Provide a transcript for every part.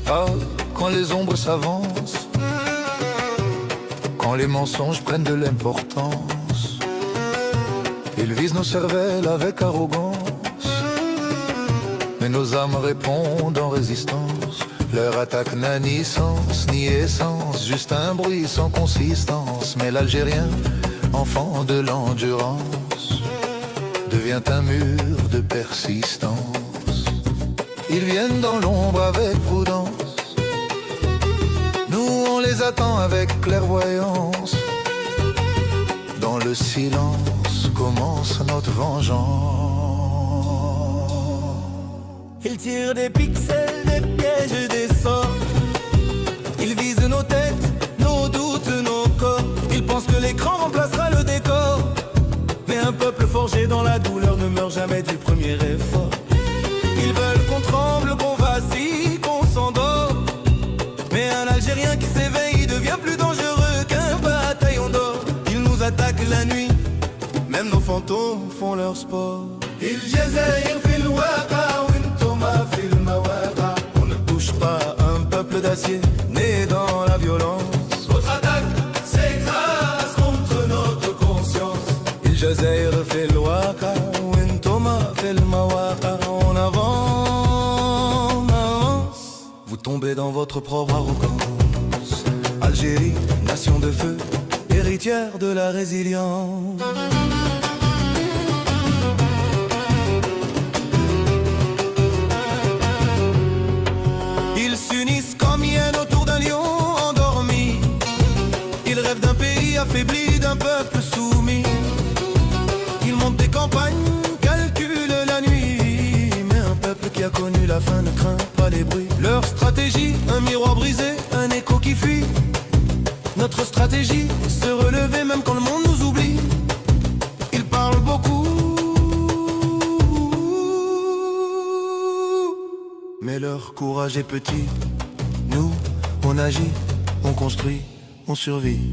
parle quand les ombres s'avancent, quand les mensonges prennent de l'importance. Ils visent nos cervelles avec arrogance, mais nos âmes répondent en résistance. Leur attaque n'a ni sens ni essence, juste un bruit sans consistance. Mais l'Algérien, enfant de l'endurance, devient un mur de persistance. Ils viennent dans l'ombre avec prudence, nous on les attend avec clairvoyance. Dans le silence commence notre vengeance. Ils tirent des pixels, des pièges, des sorts. Ils visent nos têtes, nos doutes, nos corps. Ils pensent que l'écran remplacera le décor. Mais un peuple forgé dans la douleur ne meurt jamais du premier effort. Ils veulent qu'on tremble, qu'on vacille, qu'on s'endort. Mais un Algérien qui s'éveille devient plus dangereux qu'un bataillon d'or. Ils nous attaquent la nuit, même nos fantômes font leur sport. On ne touche pas un peuple d'acier né dans la violence. Votre attaque s'écrase contre notre conscience. الجزائر في الواقع وانتم في المواقع. On avance, vous tombez dans votre propre arrogance. Algérie, nation de feu, héritière de la résilience. Ils s'unissent comme hyènes autour d'un lion endormi. Ils rêvent d'un pays affaibli, d'un peuple soumis. Ils montent des campagnes, calculent la nuit. Mais un peuple qui a connu la fin ne craint pas les bruits. Leur stratégie, un miroir brisé, un écho qui fuit. Notre stratégie, se relever même quand le monde nous oublie. Ils parlent beaucoup, mais leur courage est petit. Nous, on agit, on construit, on survit.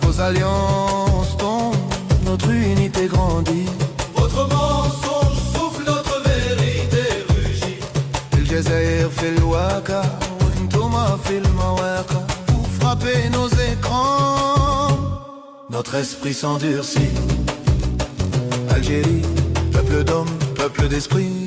Vos alliances tombent, notre unité grandit. Votre mensonge souffle, notre vérité rugit. الجزائر في الواقع وانتم في المواقع. Vous frappez nos écrans, notre esprit s'endurcit. Algérie, peuple d'hommes, peuple d'esprit.